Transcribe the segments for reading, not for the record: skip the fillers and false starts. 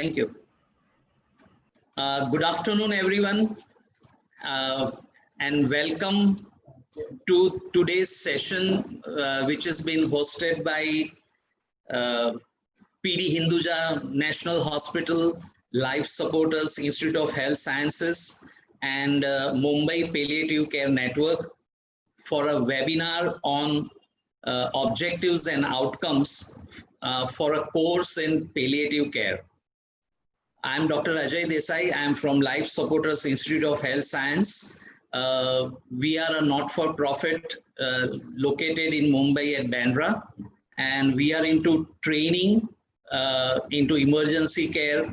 Thank you. Good afternoon, everyone, and welcome to today's session, which has been hosted by PD Hinduja National Hospital, Life Supporters Institute of Health Sciences, and Mumbai Palliative Care Network for a webinar on objectives and outcomes for a course in palliative care. I'm Dr. Ajay Desai. I'm from Life Supporters Institute of Health Science. We are a not-for-profit located in Mumbai at Bandra, and we are into training, into emergency care,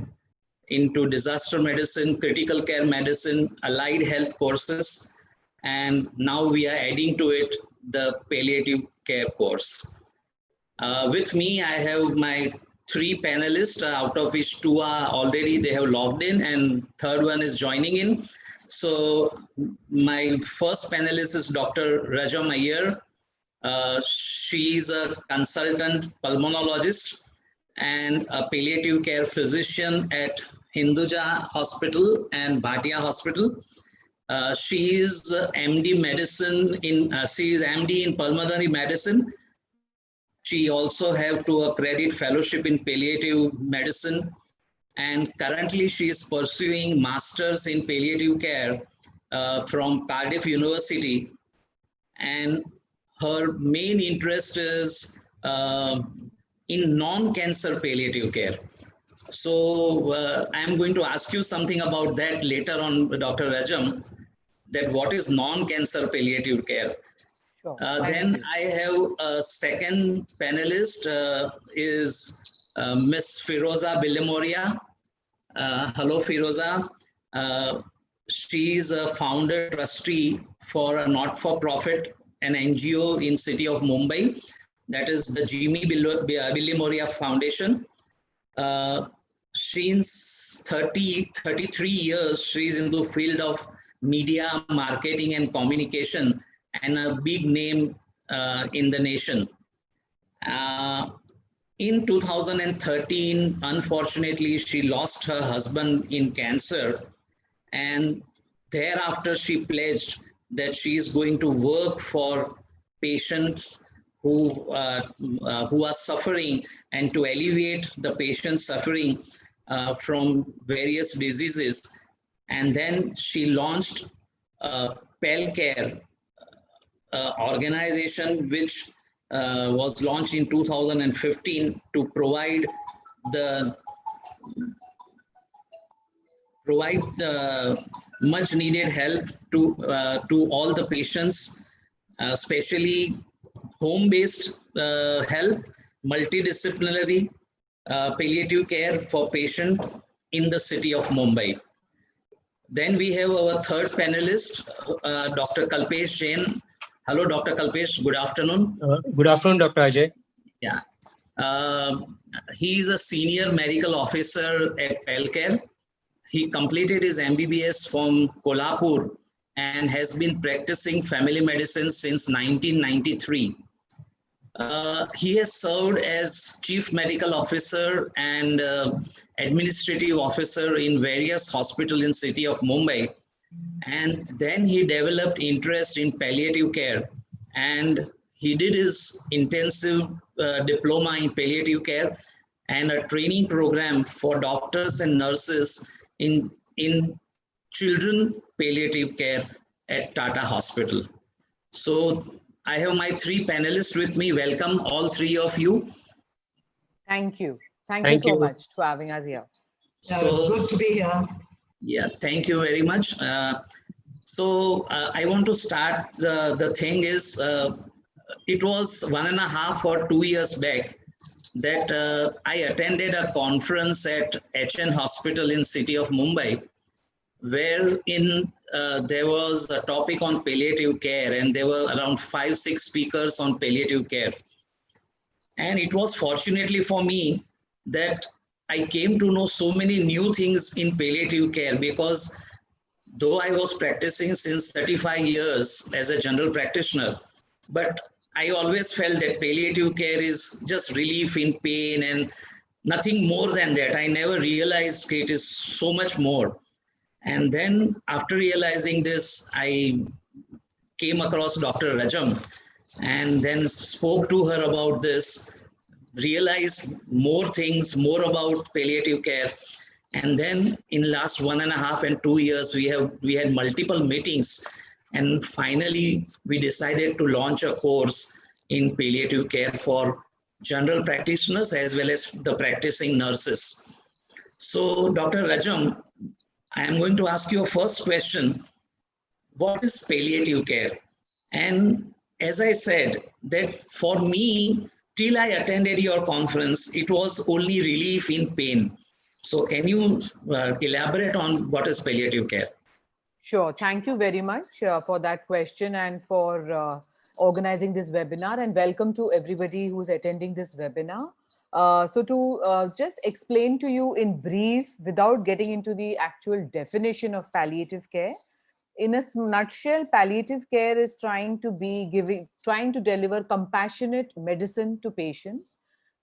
into disaster medicine, critical care medicine, allied health courses, and now we are adding to it the palliative care course. With me, I have my 3 panelists, out of which 2 are already, they have logged in, and third one is joining in. So my first panelist is Dr. Rajam Iyer. She is a consultant pulmonologist and a palliative care physician at Hinduja Hospital and Bhatia Hospital. She is MD medicine she is MD in pulmonary medicine. She also have to a credit fellowship in palliative medicine, and currently she is pursuing masters in palliative care from Cardiff University, and her main interest is in non-cancer palliative care. So I'm going to ask you something about that later on, Dr. Rajam, that what is non-cancer palliative care. Then I have a second panelist is Miss Firoza Bilemoria. Hello, Firoza. She is a founder trustee for a not-for-profit, an NGO in city of Mumbai, that is the Jimmy Bilemoria Foundation. Since 33 years, she is in the field of media, marketing, and communication, and a big name in the nation. In 2013, unfortunately, she lost her husband in cancer, and thereafter she pledged that she is going to work for patients who are suffering and to alleviate the patient's suffering from various diseases. And then she launched Pal Care, organization which was launched in 2015 to provide much needed help to all the patients, especially home-based help, multidisciplinary palliative care for patients in the city of Mumbai. Then we have our third panelist, Dr. Kalpesh Jain. Hello, Dr. Kalpesh. Good afternoon. Good afternoon, Dr. Ajay. Yeah. He is a senior medical officer at Palcare. He completed his MBBS from Kolhapur and has been practicing family medicine since 1993. He has served as chief medical officer and administrative officer in various hospitals in city of Mumbai. And then he developed interest in palliative care, and he did his intensive diploma in palliative care and a training program for doctors and nurses in children palliative care at Tata Hospital. So I have my 3 panelists with me. Welcome all 3 of you. Thank you. Thank you so much for having us here. So good to be here. Yeah, thank you very much. So I want to start, the thing is, it was 1.5 or 2 years back that I attended a conference at HN Hospital in city of Mumbai, wherein there was a topic on palliative care, and there were around 5-6 speakers on palliative care. And it was fortunately for me that I came to know so many new things in palliative care, because though I was practicing since 35 years as a general practitioner, but I always felt that palliative care is just relief in pain and nothing more than that. I never realized it is so much more. And then after realizing this, I came across Dr. Rajam and then spoke to her about this, realized more things, more about palliative care. And then in last 1.5 and 2 years, we had multiple meetings. And finally, we decided to launch a course in palliative care for general practitioners as well as the practicing nurses. So, Dr. Rajam, I am going to ask you a first question. What is palliative care? And as I said, that for me, till I attended your conference, it was only relief in pain. So can you elaborate on what is palliative care? Sure. Thank you very much for that question and for organizing this webinar, and welcome to everybody who's attending this webinar. So to just explain to you in brief, without getting into the actual definition of palliative care, in a nutshell, palliative care is trying to deliver compassionate medicine to patients.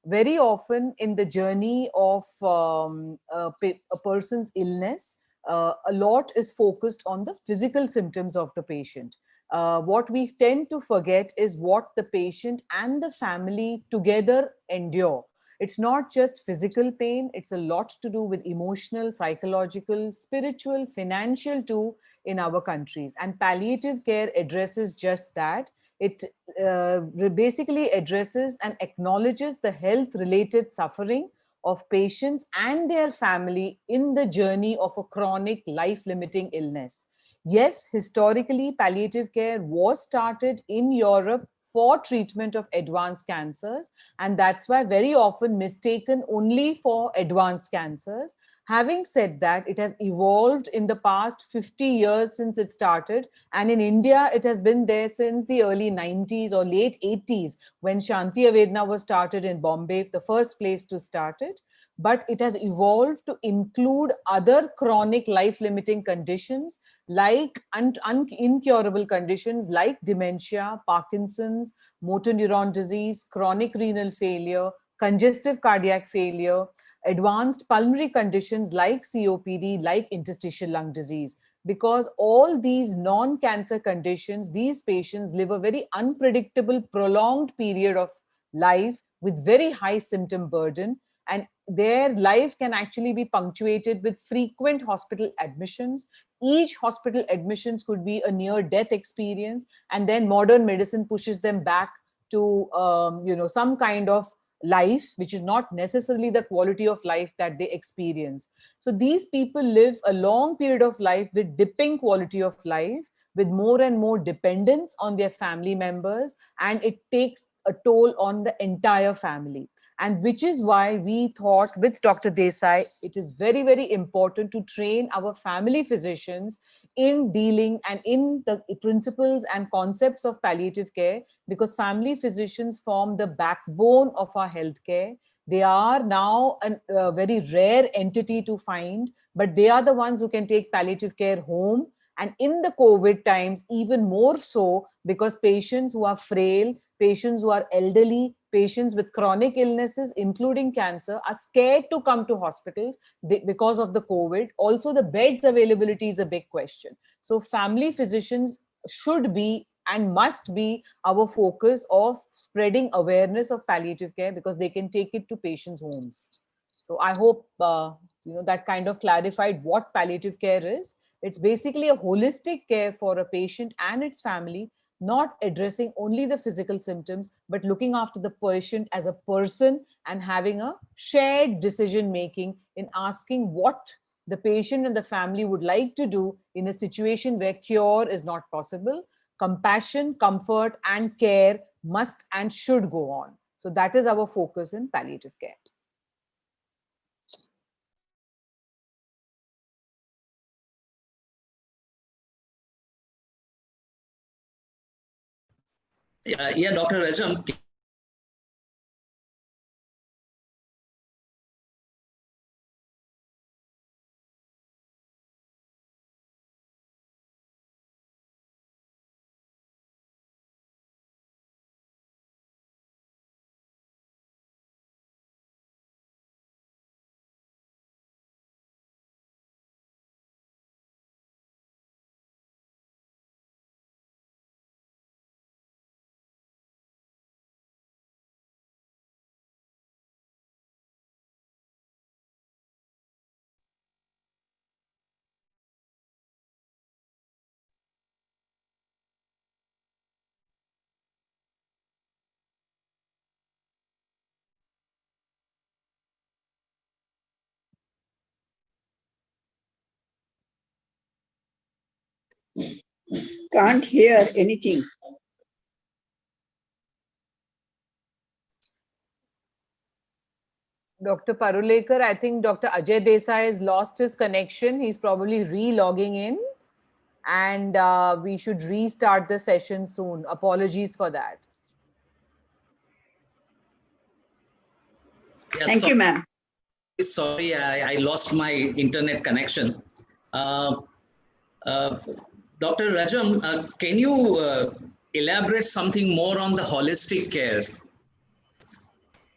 Very often in the journey of a person's illness, a lot is focused on the physical symptoms of the patient. What we tend to forget is what the patient and the family together endure. It's not just physical pain, it's a lot to do with emotional, psychological, spiritual, financial too in our countries. And palliative care addresses just that. It basically addresses and acknowledges the health related suffering of patients and their family in the journey of a chronic life limiting illness. Yes, historically, palliative care was started in Europe for treatment of advanced cancers, and that's why very often mistaken only for advanced cancers. Having said that, it has evolved in the past 50 years since it started, and in India it has been there since the early 90s or late 80s, when Shanti Avedna was started in Bombay, the first place to start it. But it has evolved to include other chronic life limiting conditions like incurable conditions like dementia, Parkinson's, motor neuron disease, chronic renal failure, congestive cardiac failure, advanced pulmonary conditions like COPD, like interstitial lung disease. Because all these non-cancer conditions, these patients live a very unpredictable, prolonged period of life with very high symptom burden, and their life can actually be punctuated with frequent hospital admissions. Each hospital admissions could be a near death experience, and then modern medicine pushes them back to some kind of life which is not necessarily the quality of life that they experience. So these people live a long period of life with dipping quality of life, with more and more dependence on their family members, and it takes a toll on the entire family. And which is why we thought with Dr. Desai, it is very, very important to train our family physicians in dealing and in the principles and concepts of palliative care, because family physicians form the backbone of our healthcare. They are now a very rare entity to find, but they are the ones who can take palliative care home. And in the COVID times, even more so, because patients who are frail, patients who are elderly, patients with chronic illnesses, including cancer, are scared to come to hospitals because of the COVID. Also, the beds availability is a big question. So family physicians should be and must be our focus of spreading awareness of palliative care, because they can take it to patients' homes. So I hope that kind of clarified what palliative care is. It's basically a holistic care for a patient and its family, not addressing only the physical symptoms, but looking after the patient as a person and having a shared decision making in asking what the patient and the family would like to do in a situation where cure is not possible. Compassion, comfort, and care must and should go on. So that is our focus in palliative care. Yeah, Dr. Rajam, can't hear anything. Dr. Parulekar, I think Dr. Ajay Desai has lost his connection. He's probably re-logging in, and we should restart the session soon. Apologies for that. Yes, Thank you, ma'am. Sorry, I lost my internet connection. Dr. Rajam, can you elaborate something more on the holistic care?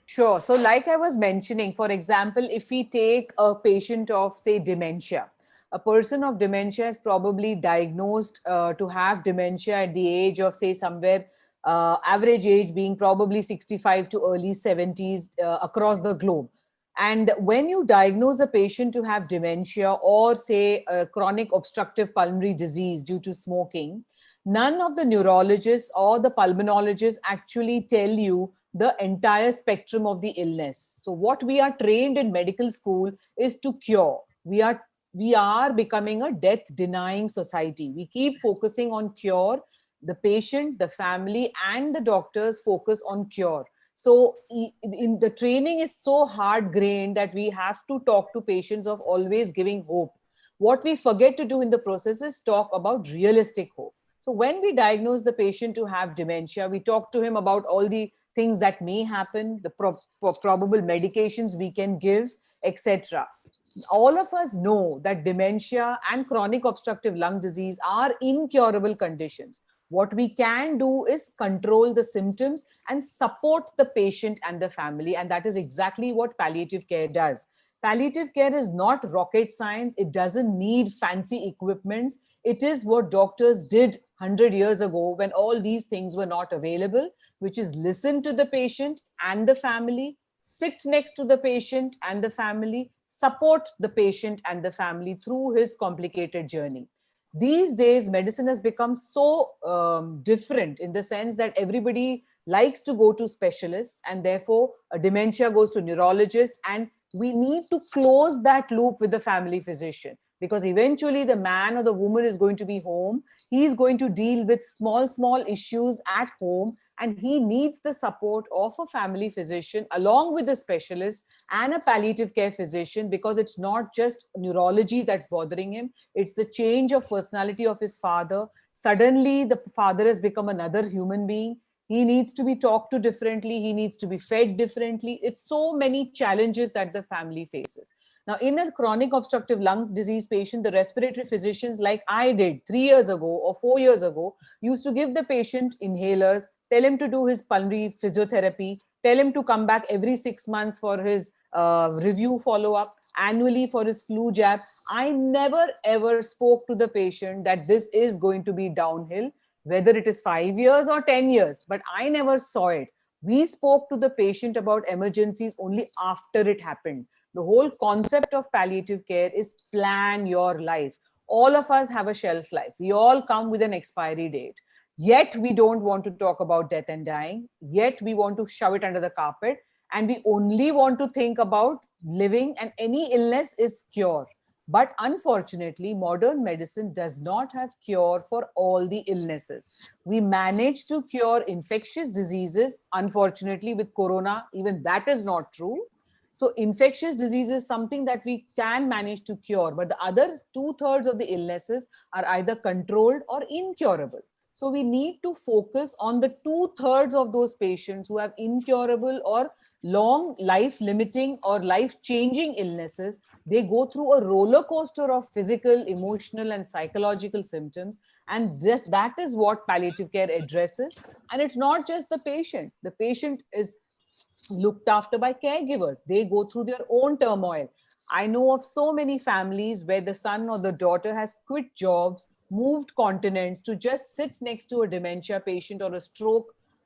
Sure. So like I was mentioning, for example, if we take a patient of, say, dementia, a person of dementia is probably diagnosed to have dementia at the age of, say, somewhere average age being probably 65 to early 70s across the globe. And when you diagnose a patient to have dementia or, say, a chronic obstructive pulmonary disease due to smoking, none of the neurologists or the pulmonologists actually tell you the entire spectrum of the illness. So what we are trained in medical school is to cure. We are becoming a death denying society. We keep focusing on cure. The patient, the family, and the doctors focus on cure. So in the training is so hard grained that we have to talk to patients of always giving hope. What we forget to do in the process is talk about realistic hope. So when we diagnose the patient to have dementia, we talk to him about all the things that may happen, the probable medications we can give, etc. All of us know that dementia and chronic obstructive lung disease are incurable conditions. What we can do is control the symptoms and support the patient and the family. And that is exactly what palliative care does. Palliative care is not rocket science. It doesn't need fancy equipments. It is what doctors did 100 years ago when all these things were not available, which is listen to the patient and the family, sit next to the patient and the family, support the patient and the family through his complicated journey. These days, medicine has become so different in the sense that everybody likes to go to specialists, and therefore a dementia goes to neurologist, and we need to close that loop with the family physician, because eventually the man or the woman is going to be home. He is going to deal with small issues at home, and he needs the support of a family physician along with a specialist and a palliative care physician, because it's not just neurology that's bothering him. It's the change of personality of his father. Suddenly the father has become another human being. He needs to be talked to differently. He needs to be fed differently. It's so many challenges that the family faces. Now, in a chronic obstructive lung disease patient, the respiratory physicians, like I did 3 years ago or 4 years ago, used to give the patient inhalers, tell him to do his pulmonary physiotherapy, tell him to come back every 6 months for his review follow-up, annually for his flu jab. I never ever spoke to the patient that this is going to be downhill, whether it is 5 years or 10 years, but I never saw it. We spoke to the patient about emergencies only after it happened. The whole concept of palliative care is plan your life. All of us have a shelf life. We all come with an expiry date. Yet we don't want to talk about death and dying. Yet we want to shove it under the carpet. And we only want to think about living, and any illness is cure. But unfortunately, modern medicine does not have cure for all the illnesses. We manage to cure infectious diseases. Unfortunately, with corona, even that is not true. So infectious disease is something that we can manage to cure, but the other 2/3 of the illnesses are either controlled or incurable. So we need to focus on the 2/3 of those patients who have incurable or long life limiting or life changing illnesses. They go through a roller coaster of physical, emotional, and psychological symptoms. And that is what palliative care addresses. And it's not just the patient. The patient is looked after by caregivers. They go through their own turmoil. I know of so many families where the son or the daughter has quit jobs, moved continents to just sit next to a dementia patient or a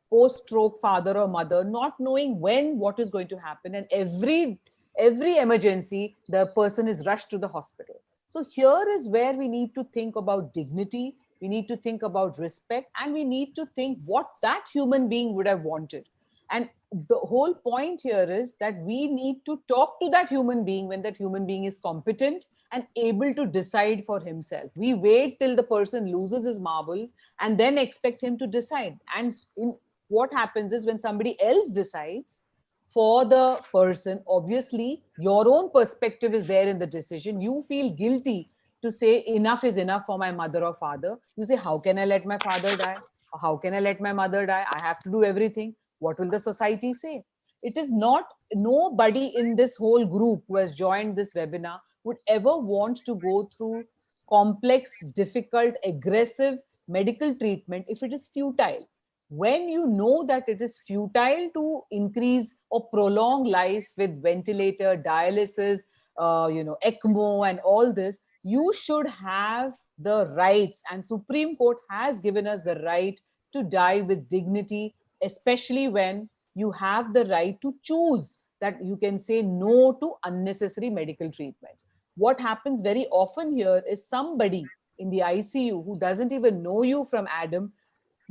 post-stroke father or mother, not knowing when what is going to happen. And every emergency, the person is rushed to the hospital. So here is where we need to think about dignity. We need to think about respect, and we need to think what that human being would have wanted. And the whole point here is that we need to talk to that human being when that human being is competent and able to decide for himself. We wait till the person loses his marbles and then expect him to decide. And what happens is when somebody else decides for the person, obviously your own perspective is there in the decision. You feel guilty to say enough is enough for my mother or father. You say, how can I let my father die? Or how can I let my mother die? I have to do everything. What will the society say? It is not, nobody in this whole group who has joined this webinar would ever want to go through complex, difficult, aggressive medical treatment if it is futile. When you know that it is futile to increase or prolong life with ventilator, dialysis, ECMO and all this, you should have the rights, and Supreme Court has given us the right to die with dignity, especially when you have the right to choose that you can say no to unnecessary medical treatment. What happens very often here is somebody in the ICU who doesn't even know you from Adam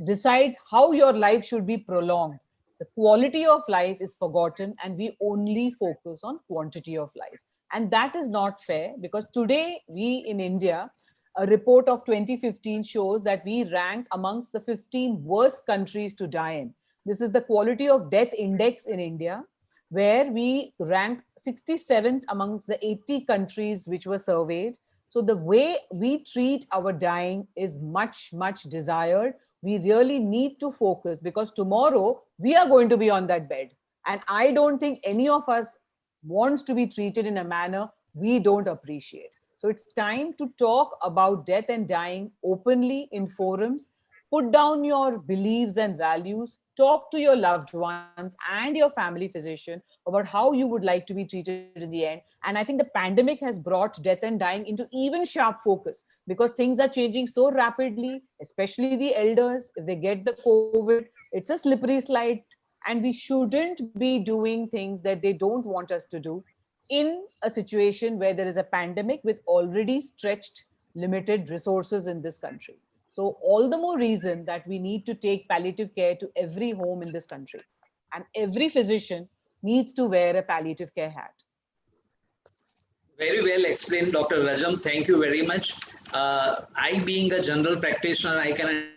decides how your life should be prolonged. The quality of life is forgotten, and we only focus on quantity of life. And that is not fair, because today we in India, a report of 2015 shows that we rank amongst the 15 worst countries to die in. This is the quality of death index in India, where we ranked 67th amongst the 80 countries which were surveyed. So the way we treat our dying is much, much desired. We really need to focus, because tomorrow we are going to be on that bed. And I don't think any of us wants to be treated in a manner we don't appreciate. So it's time to talk about death and dying openly in forums. Put down your beliefs and values. Talk to your loved ones and your family physician about how you would like to be treated in the end. And I think the pandemic has brought death and dying into even sharp focus, because things are changing so rapidly, especially the elders. If they get the COVID, it's a slippery slide. And we shouldn't be doing things that they don't want us to do in a situation where there is a pandemic with already stretched limited resources in this country. So all the more reason that we need to take palliative care to every home in this country. And every physician needs to wear a palliative care hat. Very well explained, Dr. Rajam. Thank you very much. I, being a general practitioner, I can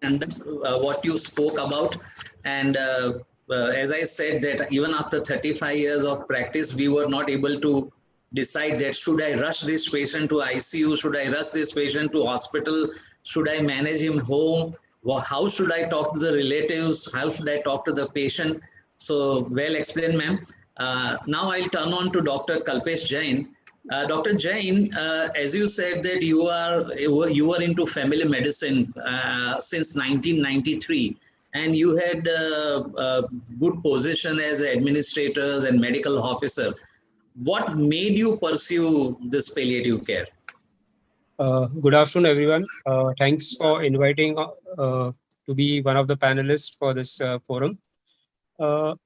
understand what you spoke about. And as I said, that even after 35 years of practice, we were not able to decide that should I rush this patient to ICU, should I rush this patient to hospital, should I manage him home, how should I talk to the relatives, how should I talk to the patient. So well explained, ma'am. Now I'll turn on to Dr. Kalpesh Jain. Dr. Jain, as you said that you were into family medicine since 1993, and you had a good position as administrators and medical officer. What made you pursue this palliative care? Good afternoon, everyone. Thanks for inviting to be one of the panelists for this forum.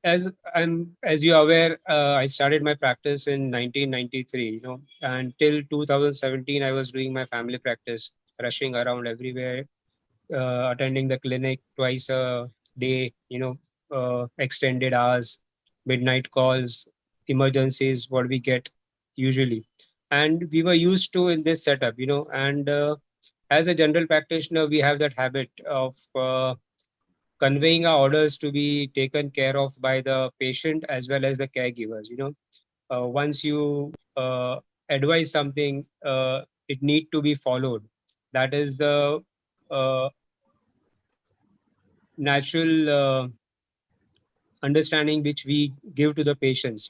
As you are aware, I started my practice in 1993. And till 2017, I was doing my family practice, rushing around everywhere, attending the clinic twice a day. Extended hours, midnight calls, emergencies, what we get usually, and we were used to in this setup. And as a general practitioner, we have that habit of conveying our orders to be taken care of by the patient as well as the caregivers. Once you advise something, it need to be followed. That is the natural understanding which we give to the patients.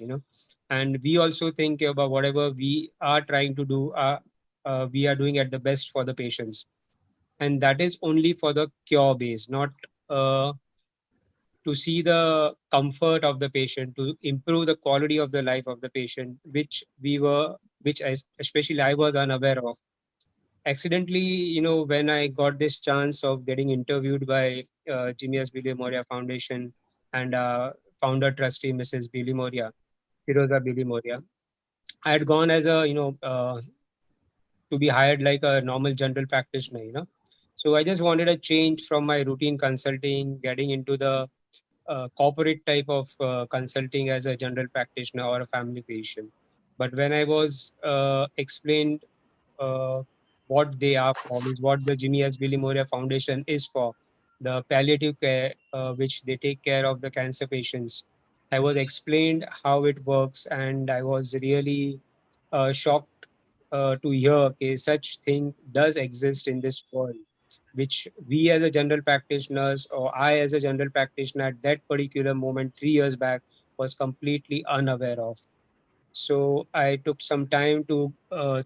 And we also think about whatever we are trying to do, we are doing at the best for the patients, and that is only for the cure base, not to see the comfort of the patient, to improve the quality of the life of the patient, which especially I was unaware of. Accidentally, when I got this chance of getting interviewed by Genius Billy Moria Foundation and founder trustee Mrs. Billy Moria, Firoza Billy Moria, I had gone as to be hired like a normal general practitioner. So I just wanted a change from my routine consulting, getting into the corporate type of consulting as a general practitioner or a family physician. But when I was explained uh, what they are for, is what the Jimmy S. Billy Moria Foundation is for, the palliative care, which they take care of the cancer patients. I was explained how it works, and I was really shocked to hear, okay, such thing does exist in this world, which we as a general practitioners, or I as a general practitioner at that particular moment 3 years back, was completely unaware of. So I took some time to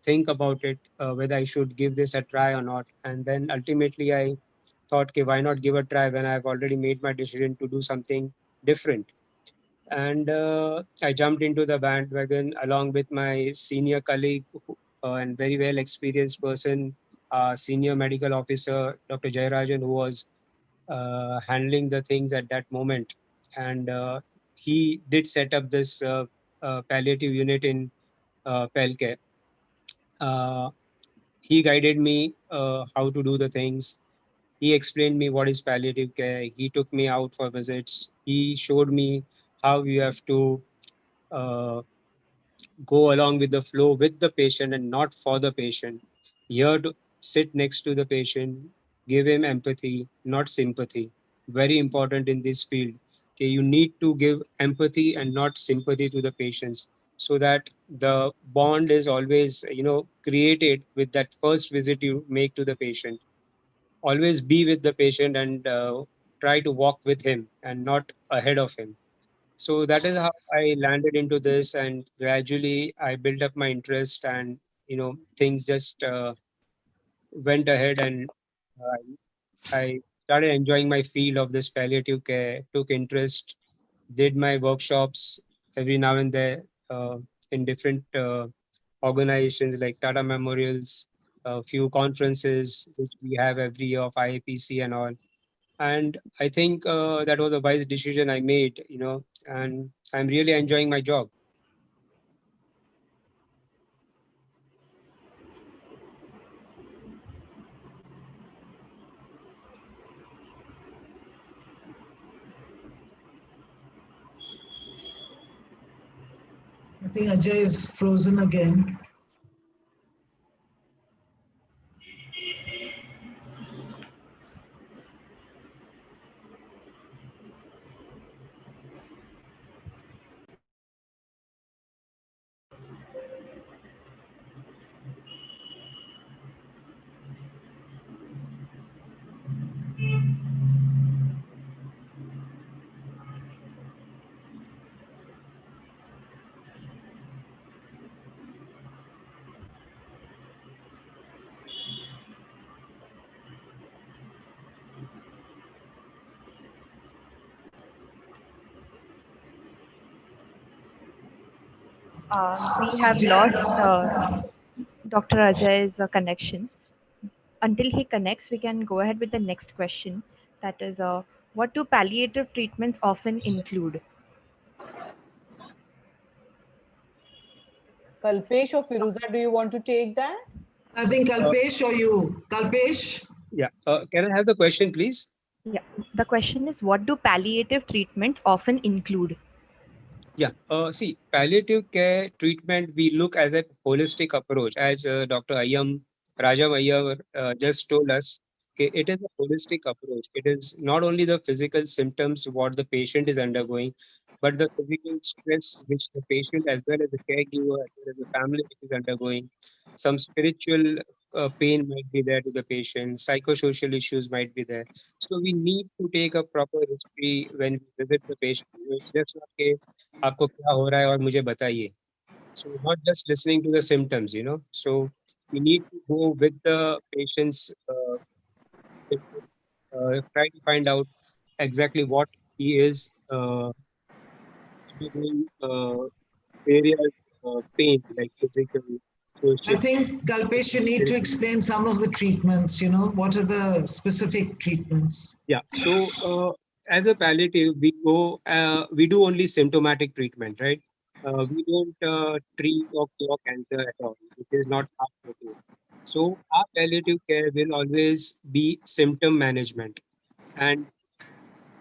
think about it, whether I should give this a try or not. And then ultimately I thought, okay, why not give a try when I've already made my decision to do something different? And I jumped into the bandwagon along with my senior colleague and very well experienced person, senior medical officer, Dr. Jayarajan, who was handling the things at that moment. And he did set up this palliative unit in Pelke. Uh, he guided me how to do the things. He explained me what is palliative care. He took me out for visits. He showed me how you have to uh, go along with the flow with the patient and not for the patient. Here to sit next to the patient, give him empathy, not sympathy. Very important in this field. Okay, you need to give empathy and not sympathy to the patients, so that the bond is always, created with that first visit you make to the patient. Always be with the patient and try to walk with him and not ahead of him. So that is how I landed into this, and gradually I built up my interest, and things just went ahead, and I started enjoying my field of this palliative care. Took interest, did my workshops every now and then in different organizations like Tata Memorials, a few conferences which we have every year of IAPC and all. And I think that was a wise decision I made, and I'm really enjoying my job. I think Ajay is frozen again. We have lost Dr. Ajay's connection. Until he connects, we can go ahead with the next question. That is, what do palliative treatments often include? Kalpesh or Firuza, do you want to take that? I think Kalpesh or you. Kalpesh? Yeah. Can I have the question, please? Yeah, the question is, what do palliative treatments often include? Yeah. See, palliative care treatment, we look as a holistic approach, as Dr. Rajam Ayyar just told us. Okay, it is a holistic approach. It is not only the physical symptoms what the patient is undergoing, but the physical stress which the patient as well as the caregiver as well as the family is undergoing. Some spiritual pain might be there to the patient. Psychosocial issues might be there. So we need to take a proper history when we visit the patient. It's just not okay, आपको क्या हो रहा है और मुझे बताइए. So not just listening to the symptoms, So we need to go with the patient's symptoms, try to find out exactly what he is undergoing, various pain like physical, I social. think, Kalpesh, you need to explain some of the treatments, what are the specific treatments? Yeah. So as a palliative, we do only symptomatic treatment, right? We don't treat or cure cancer at all. It is not our focus. So our palliative care will always be symptom management. And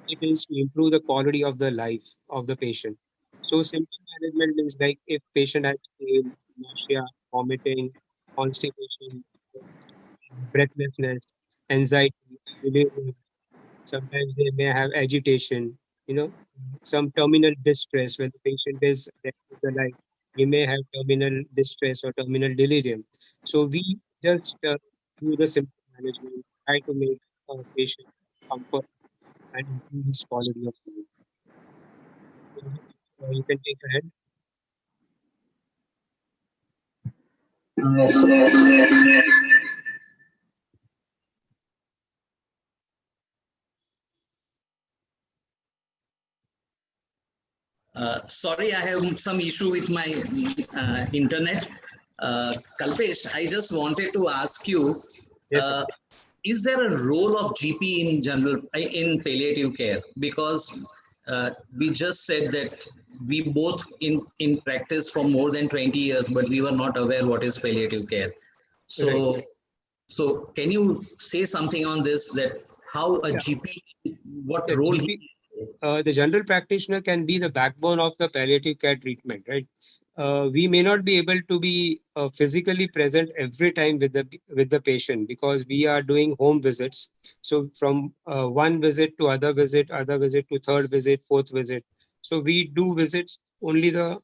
it is to improve the quality of the life of the patient. So symptom management means like if patient has pain, nausea, vomiting, constipation, breathlessness, anxiety, delirium, sometimes they may have agitation, some terminal distress when the patient is at the end of the life. He may have terminal distress or terminal delirium. So we just do the symptom management, try to make a patient comfort and improve his quality of life. You can take ahead. Sorry, I have some issue with my internet. Kalpesh, I just wanted to ask you, Yes, sir. is there a role of GP in general in palliative care? Because we just said that we both in practice for more than 20 years, but we were not aware what is palliative care. So, Right. so can you say something on this, that how a Yeah. GP, what The role GP, he the general practitioner can be the backbone of the palliative care treatment, right? We may not be able to be physically present every time with the patient because we are doing home visits. So from one visit to other visit to third visit, fourth visit. So we do visits only the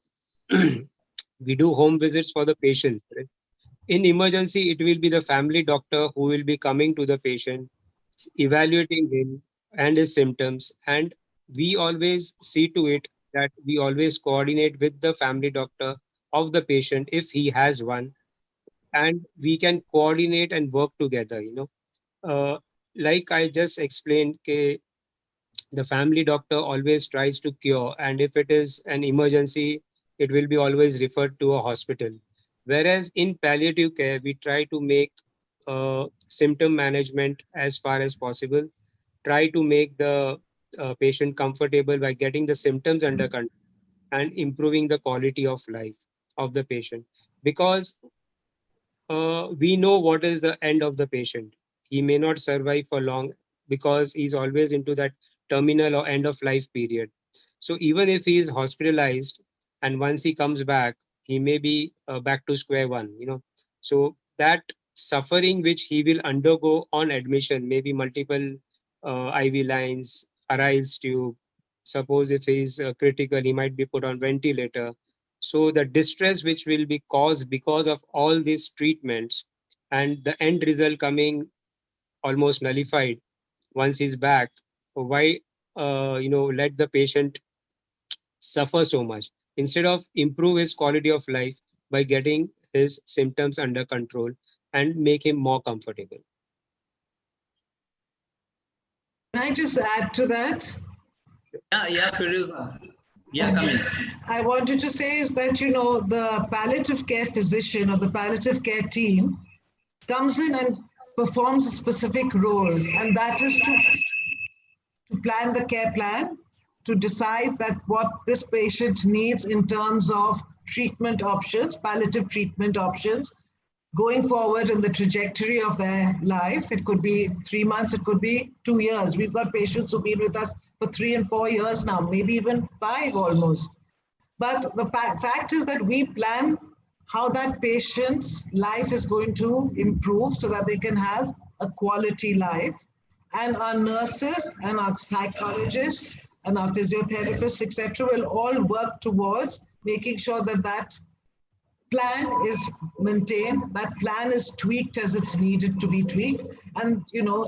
we do home visits for the patients, right? In emergency, it will be the family doctor who will be coming to the patient, evaluating him and his symptoms. And we always see to it that we always coordinate with the family doctor of the patient if he has one, and we can coordinate and work together. Like I just explained, the family doctor always tries to cure, and if it is an emergency, it will be always referred to a hospital. Whereas in palliative care, we try to make symptom management as far as possible, try to make the patient comfortable by getting the symptoms under control and improving the quality of life of the patient. Because we know what is the end of the patient. He may not survive for long because he's always into that terminal or end of life period. So even if he is hospitalized and once he comes back, he may be back to square one. So that suffering which he will undergo on admission, maybe multiple IV lines, Arise tube. Suppose if he's critical, he might be put on ventilator. So the distress which will be caused because of all these treatments and the end result coming almost nullified once he's back, why let the patient suffer so much instead of improve his quality of life by getting his symptoms under control and make him more comfortable. Can I just add to that? Yeah, Firuza. Yeah, come in. I wanted to say is that, the palliative care physician or the palliative care team comes in and performs a specific role, and that is to plan the care plan, to decide that what this patient needs in terms of treatment options, palliative treatment options, going forward in the trajectory of their life. It could be 3 months, it could be 2 years. We've got patients who've been with us for 3 and 4 years now, maybe even 5 almost. But the fact is that we plan how that patient's life is going to improve so that they can have a quality life. And our nurses and our psychologists and our physiotherapists, etc., will all work towards making sure that that plan is maintained, that plan is tweaked as it's needed to be tweaked, and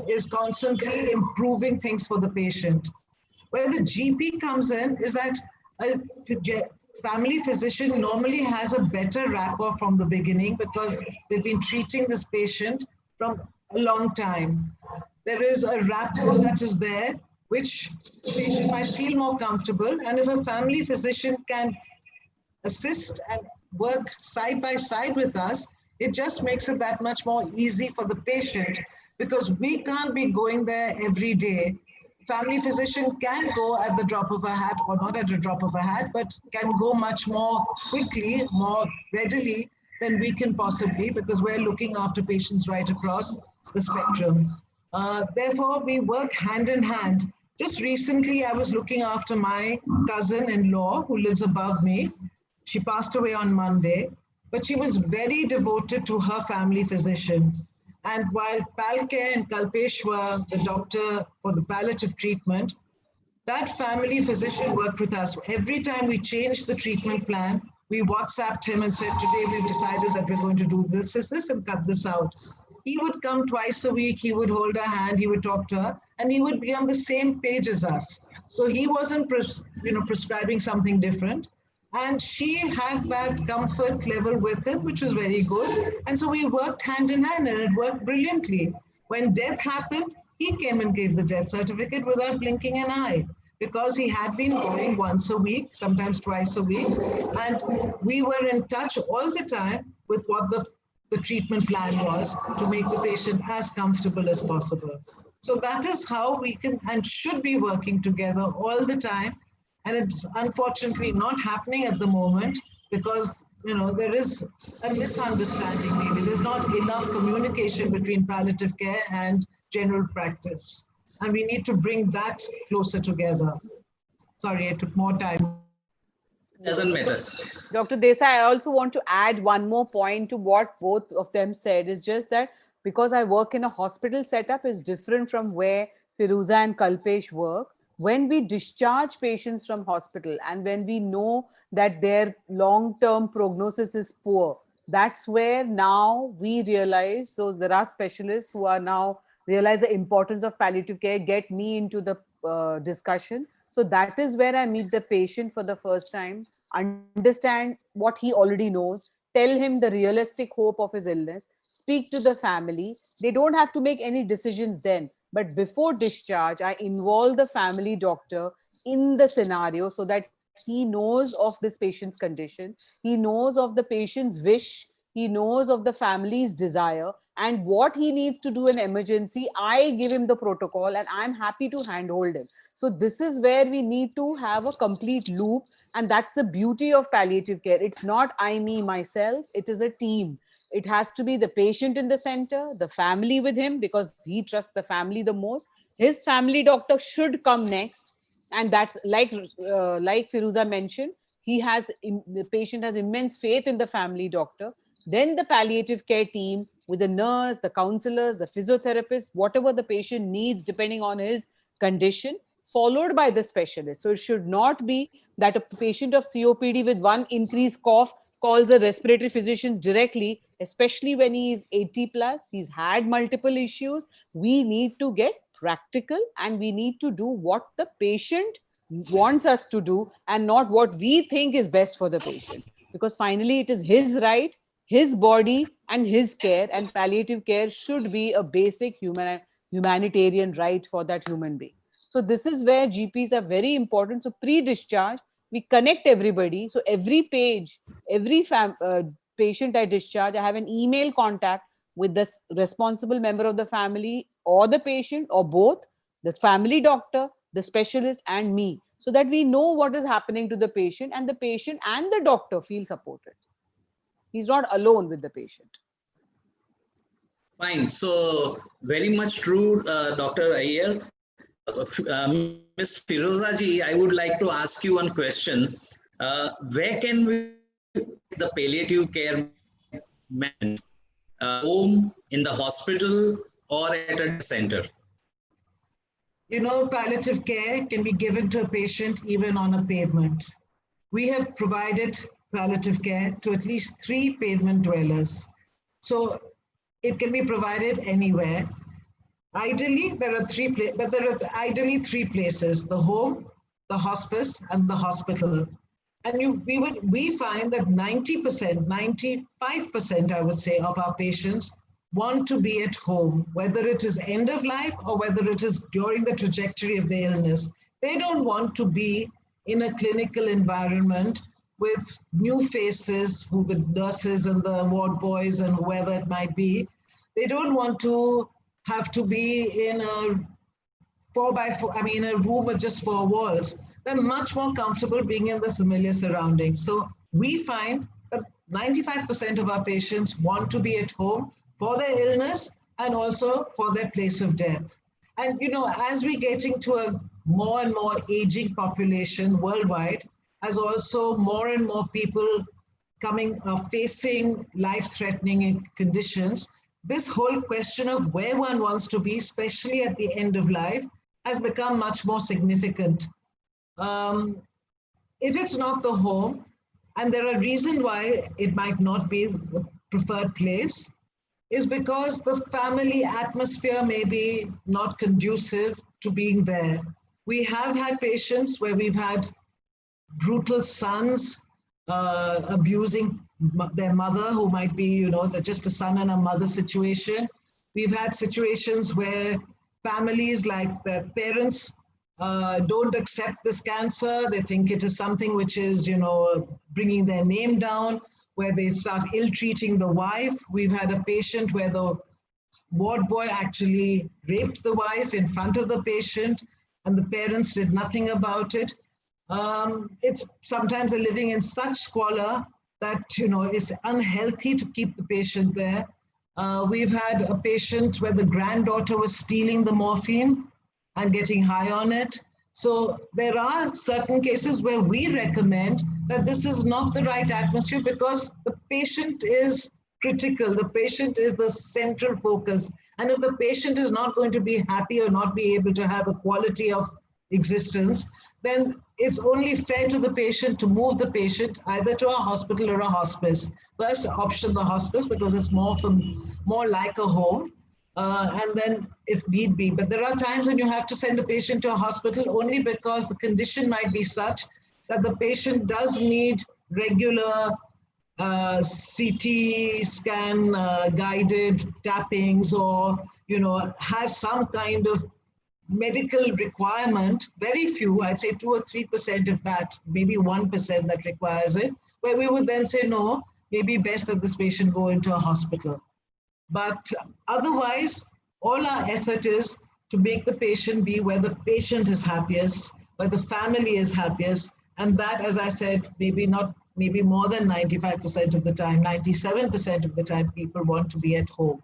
is constantly improving things for the patient. Where the GP comes in is that a family physician normally has a better rapport from the beginning because they've been treating this patient from a long time. There is a rapport that is there, which the patient might feel more comfortable. And if a family physician can assist and work side by side with us, it just makes it that much more easy for the patient because we can't be going there every day. Family physician can go at the drop of a hat, or not at the drop of a hat, but can go much more quickly, more readily than we can possibly, because we're looking after patients right across the spectrum. Therefore, we work hand in hand Just recently, I was looking after my cousin-in-law who lives above me. She passed away on Monday, but she was very devoted to her family physician. And while Palcare and Kalpesh were the doctor for the palliative treatment, that family physician worked with us. Every time we changed the treatment plan, we WhatsApped him and said, today we've decided that we're going to do this, and cut this out. He would come twice a week, he would hold her hand, he would talk to her, and he would be on the same page as us. So he wasn't prescribing something different. And she had that comfort level with him, which was very good. And so we worked hand in hand and it worked brilliantly. When death happened, he came and gave the death certificate without blinking an eye because he had been going once a week, sometimes twice a week. And we were in touch all the time with what the treatment plan was to make the patient as comfortable as possible. So that is how we can and should be working together all the time. And it's unfortunately not happening at the moment because there is a misunderstanding maybe. There's not enough communication between palliative care and general practice. And we need to bring that closer together. Sorry, I took more time. Doesn't matter. Dr. Desai, I also want to add one more point to what both of them said. Is just that because I work in a hospital setup is different from where Firuza and Kalpesh work. When we discharge patients from hospital and when we know that their long-term prognosis is poor, that's where now we realize, so there are specialists who are now realize the importance of palliative care, get me into the discussion. So that is where I meet the patient for the first time, understand what he already knows, tell him the realistic hope of his illness, speak to the family. They don't have to make any decisions then. But before discharge, I involve the family doctor in the scenario so that he knows of this patient's condition. He knows of the patient's wish. He knows of the family's desire and what he needs to do in emergency. I give him the protocol and I'm happy to handhold him. So this is where we need to have a complete loop. And that's the beauty of palliative care. It's not I, me, myself. It is a team. It has to be the patient in the center, the family with him because he trusts the family the most. His family doctor should come next. And that's like Firuza mentioned, the patient has immense faith in the family doctor. Then the palliative care team with the nurse, the counselors, the physiotherapist, whatever the patient needs depending on his condition, followed by the specialist. So it should not be that a patient of COPD with one increased cough calls a respiratory physician directly, especially when he is 80 plus, he's had multiple issues. We need to get practical and we need to do what the patient wants us to do and not what we think is best for the patient. Because finally it is his right, his body and his care, and palliative care should be a basic humanitarian right for that human being. So this is where GPs are very important. So pre-discharge, we connect everybody. So every page, every patient I discharge, I have an email contact with the responsible member of the family or the patient or both, the family doctor, the specialist and me, so that we know what is happening to the patient and the doctor feel supported. He's not alone with the patient. Fine. So very much true, Dr. Iyer. Ms. Firoza ji, I would like to ask you one question. Where can we the palliative care management? Home, in the hospital, or at a center? Palliative care can be given to a patient even on a pavement. We have provided palliative care to at least 3 pavement dwellers. So it can be provided anywhere. Ideally, there are 3 places: the home, the hospice, and the hospital. And we find that 90%, 95%, I would say, of our patients want to be at home, whether it is end of life or whether it is during the trajectory of their illness. They don't want to be in a clinical environment with new faces, who the nurses and the ward boys and whoever it might be. They don't want to have to be in a 4x4, in a room with just 4 walls. They're much more comfortable being in the familiar surroundings. So we find that 95% of our patients want to be at home for their illness and also for their place of death. And as we're getting to a more and more aging population worldwide, as also more and more people facing life-threatening conditions, this whole question of where one wants to be, especially at the end of life, has become much more significant. If it's not the home, and there are reasons why it might not be the preferred place, is because the family atmosphere may be not conducive to being there. We have had patients where we've had brutal sons abusing their mother, who might be, just a son and a mother situation. We've had situations where families, like their parents, don't accept this cancer. They think it is something which is, bringing their name down, where they start ill-treating the wife. We've had a patient where the ward boy actually raped the wife in front of the patient, and the parents did nothing about it. It's sometimes they're living in such squalor that, it's unhealthy to keep the patient there. We've had a patient where the granddaughter was stealing the morphine and getting high on it. So there are certain cases where we recommend that this is not the right atmosphere, because the patient is critical. The patient is the central focus. And if the patient is not going to be happy or not be able to have a quality of existence, then it's only fair to the patient to move the patient either to a hospital or a hospice. First option, the hospice, because it's more like a home. And then if need be. But there are times when you have to send a patient to a hospital only because the condition might be such that the patient does need regular CT scan guided tappings, or, has some kind of medical requirement. Very few, I'd say 2 or 3% of that, maybe 1% that requires it, where we would then say, no, maybe best that this patient go into a hospital. But otherwise, all our effort is to make the patient be where the patient is happiest, where the family is happiest. And that, as I said, maybe more than 95% of the time, 97% of the time, people want to be at home.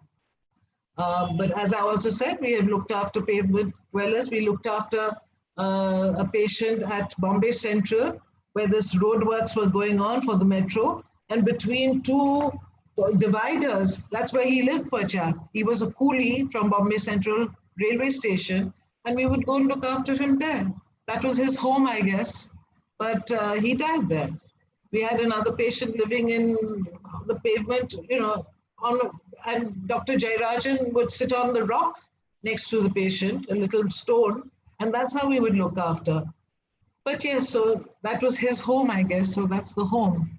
But as I also said, we have looked after pavement dwellers. We looked after a patient at Bombay Central, where this road works were going on for the metro. And between two dividers, that's where he lived, poor chap. He was a coolie from Bombay Central railway station, and we would go and look after him there. That was his home, I guess, but he died there. We had another patient living in the pavement, and Dr. Jayarajan would sit on the rock next to the patient, a little stone, and that's how we would look after. But yes, so that was his home, I guess, so that's the home.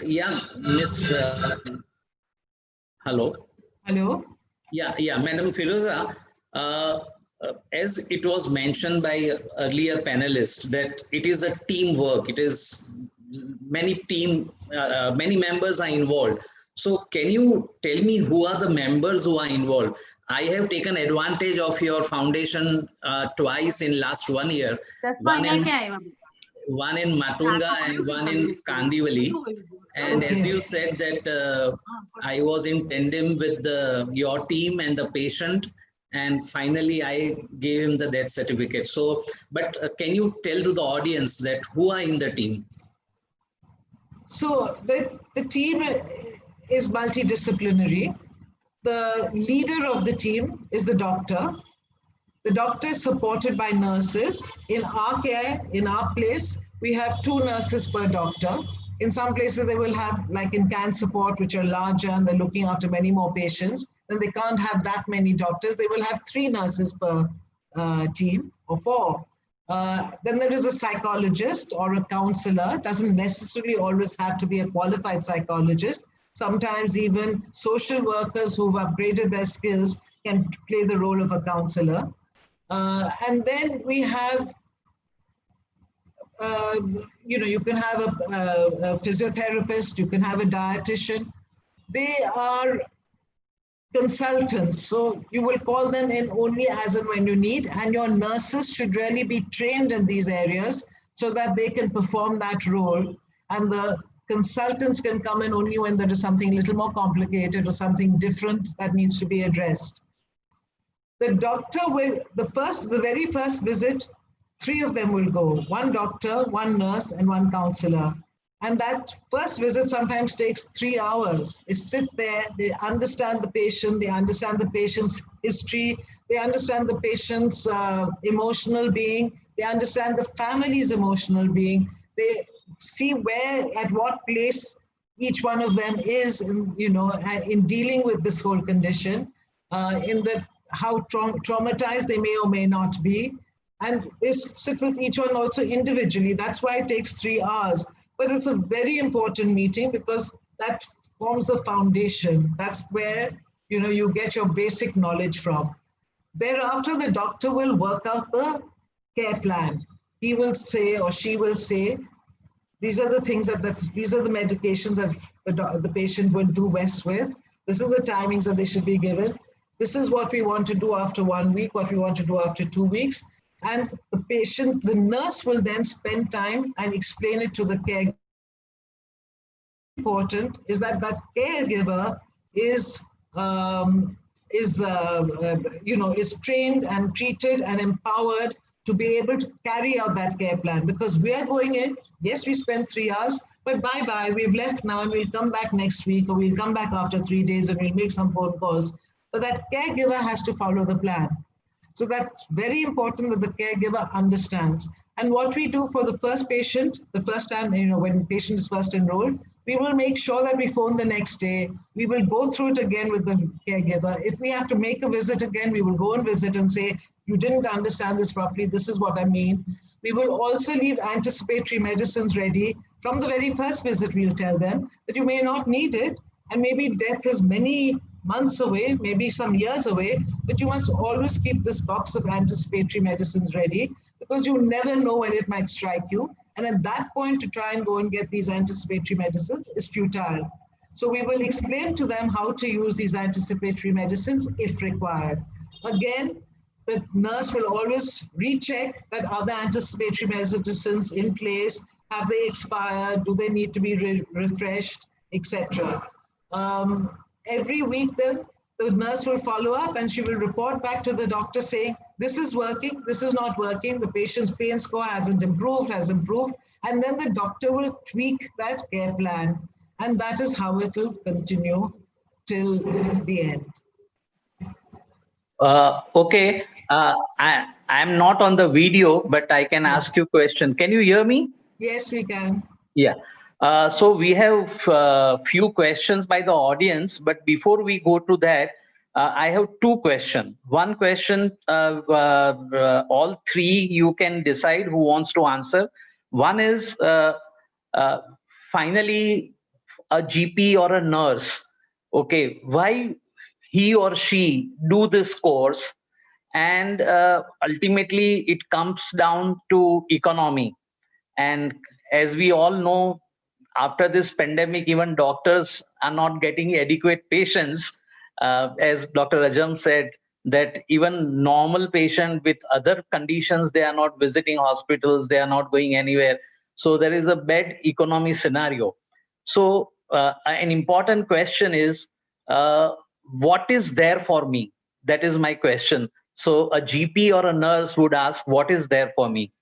Yeah, Miss. Hello. Hello. Yeah, Madam Firoza. As it was mentioned by earlier panelists, that it is a teamwork. It is many members are involved. So can you tell me who are the members who are involved? I have taken advantage of your foundation twice in last 1 year. One in Matunga and one in Kandivali. And as you said that I was in tandem with your team and the patient, and finally I gave him the death certificate. So, but can you tell to the audience that who are in the team? So the team is multidisciplinary. The leader of the team is the doctor. The doctor is supported by nurses. In our care, in our place, we have 2 nurses per doctor. In some places, they will have, like in can support, which are larger and they're looking after many more patients. Then they can't have that many doctors. They will have 3 nurses per team, or 4. Then there is a psychologist or a counselor. It doesn't necessarily always have to be a qualified psychologist. Sometimes even social workers who've upgraded their skills can play the role of a counselor. And then we have, you can have a physiotherapist, you can have a dietitian. They are consultants, so you will call them in only as and when you need, and your nurses should really be trained in these areas so that they can perform that role, and the consultants can come in only when there is something a little more complicated or something different that needs to be addressed. The doctor will, the very first visit, 3 of them will go, 1 doctor, 1 nurse, and 1 counselor. And that first visit sometimes takes 3 hours. They sit there, they understand the patient, they understand the patient's history, they understand the patient's emotional being, they understand the family's emotional being, they see where, at what place each one of them is in, in dealing with this whole condition, in the how traumatized they may or may not be, and they sit with each one also individually. That's why it takes 3 hours. But it's a very important meeting because that forms the foundation. That's where you get your basic knowledge from. Thereafter, the doctor will work out the care plan. He will say, or she will say, these are the things these are the medications that the patient would do best with. This is the timings that they should be given. This is what we want to do after 1 week, what we want to do after 2 weeks. And the nurse will then spend time and explain it to the caregiver. Important is that caregiver is trained and treated and empowered to be able to carry out that care plan, because we are going in, yes, we spend 3 hours, but bye-bye, we've left now and we'll come back next week, or we'll come back after 3 days and we'll make some phone calls. But that caregiver has to follow the plan. So that's very important that the caregiver understands. And what we do for the first patient, the first time, when the patient is first enrolled, we will make sure that we phone the next day. We will go through it again with the caregiver. If we have to make a visit again, we will go and visit and say, you didn't understand this properly, this is what I mean. We will also leave anticipatory medicines ready. From the very first visit, we'll tell them that you may not need it, and maybe death is many months away, maybe some years away, but you must always keep this box of anticipatory medicines ready, because you never know when it might strike you. And at that point, to try and go and get these anticipatory medicines is futile. So we will explain to them how to use these anticipatory medicines if required. Again, the nurse will always recheck that other anticipatory medicines in place, have they expired, do they need to be refreshed, etc. Every week then, the nurse will follow up and she will report back to the doctor saying, this is working, this is not working, the patient's pain score hasn't improved, has improved, and then the doctor will tweak that care plan. And that is how it will continue till the end. Okay, I'm not on the video, but I can ask you a question. Can you hear me? Yes, we can. Yeah. So we have few questions by the audience, but before we go to that, I have 2 questions. One question, all 3 you can decide who wants to answer. One is, finally, a GP or a nurse, okay, why he or she do this course, and ultimately it comes down to economy. And as we all know, after this pandemic, even doctors are not getting adequate patients. As Dr. Rajam said, that even normal patient with other conditions, they are not visiting hospitals, they are not going anywhere. So there is a bad economy scenario. So an important question is, what is there for me? That is my question. So a GP or a nurse would ask, what is there for me?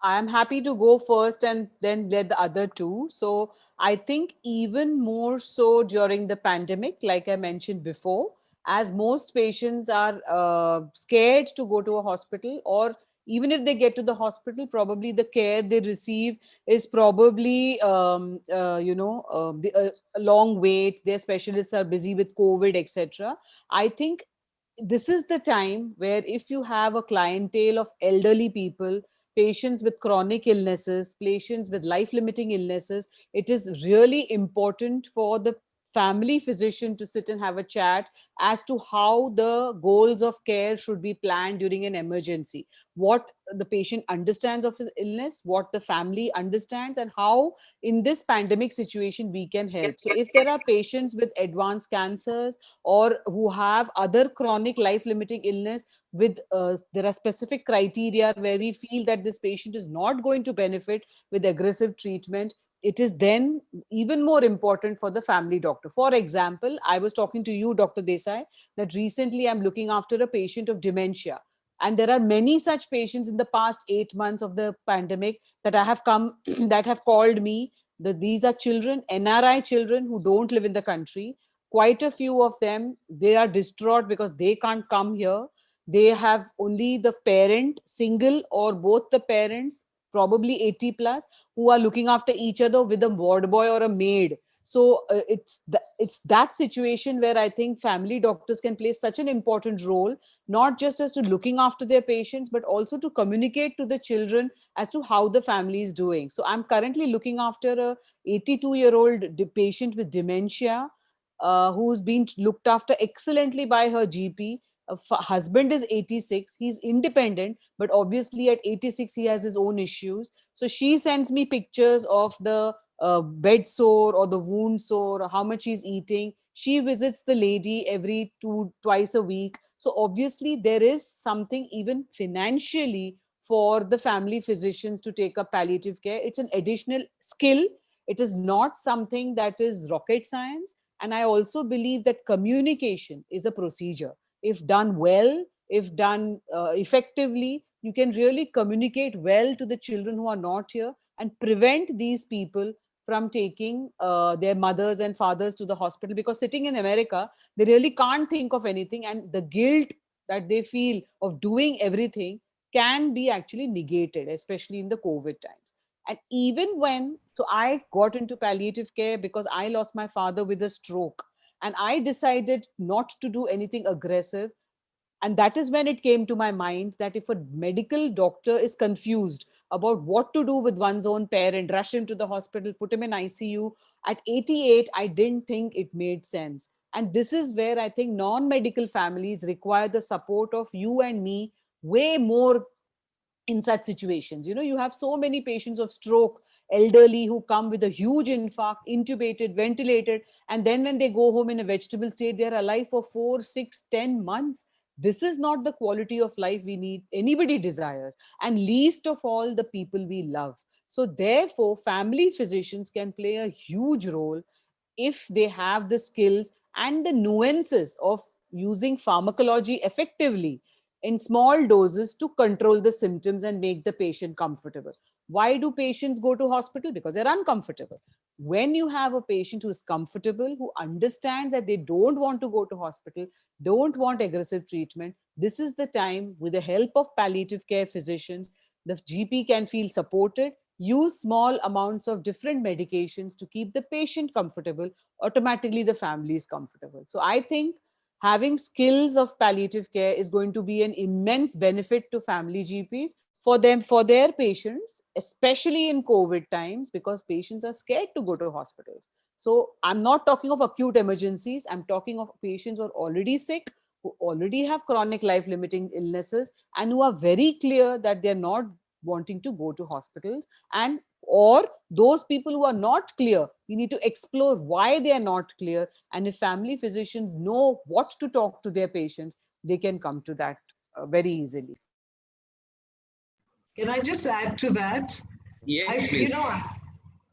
I am happy to go first and then let the other 2. So I think even more so during the pandemic, like I mentioned before, as most patients are scared to go to a hospital, or even if they get to the hospital, probably the care they receive is probably, a long wait. Their specialists are busy with COVID, etc. I think this is the time where if you have a clientele of elderly people, patients with chronic illnesses, patients with life-limiting illnesses, it is really important for the family physician to sit and have a chat as to how the goals of care should be planned during an emergency. What the patient understands of his illness, what the family understands, and how in this pandemic situation we can help. So if there are patients with advanced cancers or who have other chronic life-limiting illness, with there are specific criteria where we feel that this patient is not going to benefit with aggressive treatment, it is then even more important for the family doctor. For example, I was talking to you, Dr. Desai, that recently I'm looking after a patient of dementia. And there are many such patients in the past 8 months of the pandemic that I have come, that have called me. That these are children, NRI children who don't live in the country. Quite a few of them, they are distraught because they can't come here. They have only the parent, single or both the parents, probably 80 plus, who are looking after each other with a ward boy or a maid. So it's that situation where I think family doctors can play such an important role, not just as to looking after their patients, but also to communicate to the children as to how the family is doing. So I'm currently looking after a 82-year-old patient with dementia, who's been looked after excellently by her GP. Husband is 86, he's independent, but obviously at 86 he has his own issues. So she sends me pictures of the bed sore or the wound sore or how much he's eating. She visits the lady every twice a week. So obviously there is something even financially for the family physicians to take up palliative care. It's an additional skill. It is not something that is rocket science. And I also believe that communication is a procedure. If done well, if done effectively, you can really communicate well to the children who are not here and prevent these people from taking their mothers and fathers to the hospital, because sitting in America, they really can't think of anything, and the guilt that they feel of doing everything can be actually negated, especially in the COVID times. And even when, so I got into palliative care because I lost my father with a stroke, and I decided not to do anything aggressive. And that is when it came to my mind that if a medical doctor is confused about what to do with one's own parent, rush him to the hospital, put him in ICU. At 88, I didn't think it made sense. And this is where I think non-medical families require the support of you and me way more in such situations. You know, you have so many patients of stroke, elderly, who come with a huge infarct, intubated, ventilated, and then when they go home in a vegetable state, they're alive for 4, 6, 10 months. This is not the quality of life we need, anybody desires, and least of all the people we love. So therefore, family physicians can play a huge role if they have the skills and the nuances of using pharmacology effectively in small doses to control the symptoms and make the patient comfortable. Why do patients go to hospital? Because they're uncomfortable. When you have a patient who is comfortable, who understands that they don't want to go to hospital, don't want aggressive treatment, this is the time, with the help of palliative care physicians, the GP can feel supported, use small amounts of different medications to keep the patient comfortable. Automatically the family is comfortable. So I think having skills of palliative care is going to be an immense benefit to family GPs, for them, for their patients, especially in COVID times, because patients are scared to go to hospitals. So I'm not talking of acute emergencies. I'm talking of patients who are already sick, who already have chronic life limiting illnesses, and who are very clear that they're not wanting to go to hospitals. And or those people who are not clear, we need to explore why they are not clear. And if family physicians know what to talk to their patients, they can come to that very easily. Can I just add to that? Yes, please.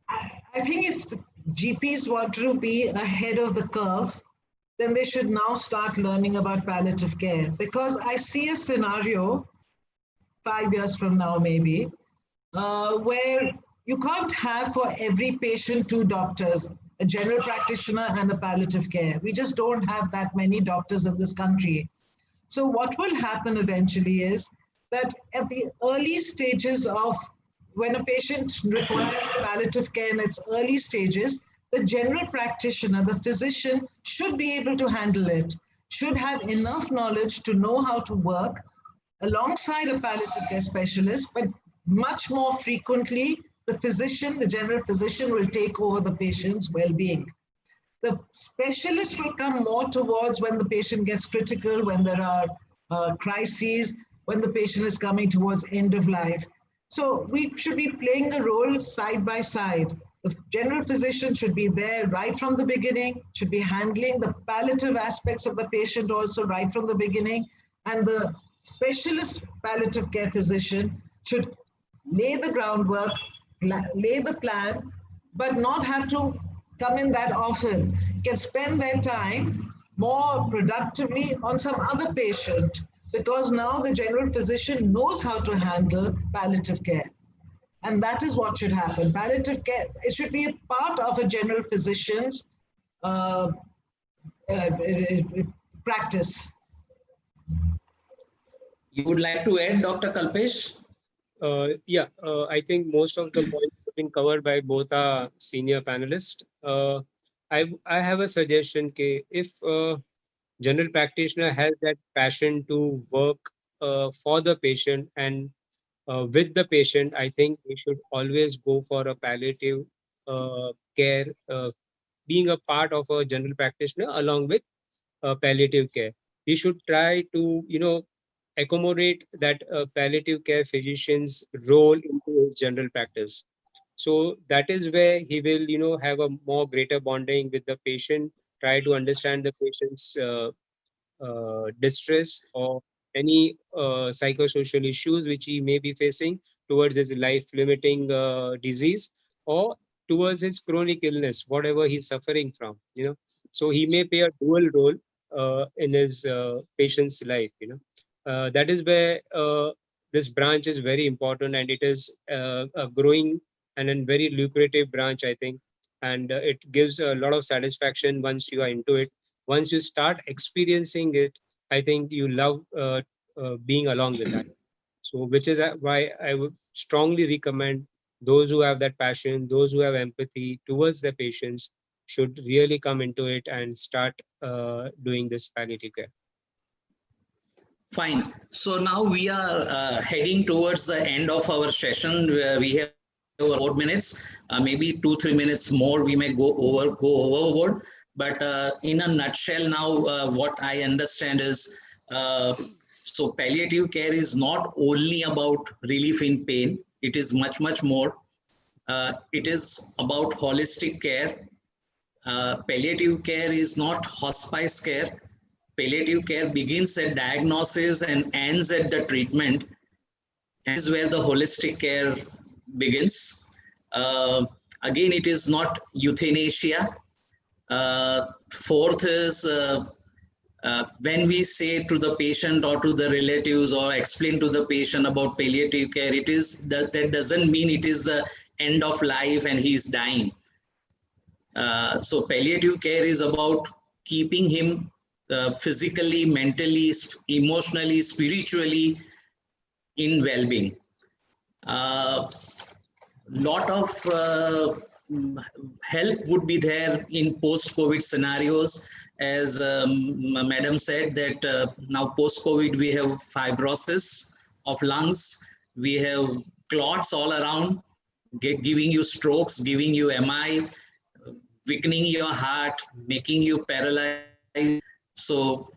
I think if the GPs want to be ahead of the curve, then they should now start learning about palliative care. Because I see a scenario 5 years from now, maybe, where you can't have for every patient 2 doctors, a general practitioner and a palliative care. We just don't have that many doctors in this country. So what will happen eventually is that at the early stages of when a patient requires palliative care in its early stages, the general practitioner, the physician, should be able to handle it, should have enough knowledge to know how to work alongside a palliative care specialist, but much more frequently, the physician, the general physician, will take over the patient's well-being. The specialist will come more towards when the patient gets critical, when there are crises, when the patient is coming towards end of life. So we should be playing a role side by side. The general physician should be there right from the beginning, should be handling the palliative aspects of the patient also right from the beginning, and the specialist palliative care physician should lay the groundwork, lay the plan, but not have to come in that often, can spend their time more productively on some other patient, because now the general physician knows how to handle palliative care. And that is what should happen. Palliative care, it should be a part of a general physician's uh, practice. You would like to add, Dr. Kalpesh? I think most of the points have been covered by both our senior panelists. I have a suggestion. If general practitioner has that passion to work for the patient and with the patient, I think we should always go for a palliative care, being a part of a general practitioner along with palliative care. We should try to, accommodate that palliative care physician's role into his general practice. So that is where he will, have a more greater bonding with the patient, try to understand the patient's distress or any psychosocial issues which he may be facing towards his life limiting disease or towards his chronic illness, whatever he's suffering from, so he may play a dual role in his patient's life. That is where this branch is very important, and it is a growing and a very lucrative branch, I think, and it gives a lot of satisfaction once you are into it. Once you start experiencing it, I think you love being along with that. So which is why I would strongly recommend those who have that passion, those who have empathy towards the patients, should really come into it and start doing this palliative care. Fine. So now we are heading towards the end of our session. We have 4 minutes, maybe 2-3 minutes more. We may go overboard. But in a nutshell, now what I understand is, so palliative care is not only about relief in pain. It is much more. It is about holistic care. Palliative care is not hospice care. Palliative care begins at diagnosis and ends at the treatment. And is where the holistic care begins. Again, it is not euthanasia. Fourth is when we say to the patient or to the relatives or explain to the patient about palliative care, it is that doesn't mean it is the end of life and he is dying. So palliative care is about keeping him physically, mentally, emotionally, spiritually in well-being. Lot of help would be there in post-COVID scenarios. As Madam said, that now post-COVID we have fibrosis of lungs, we have clots all around, giving you strokes, giving you MI, weakening your heart, making you paralyzed. So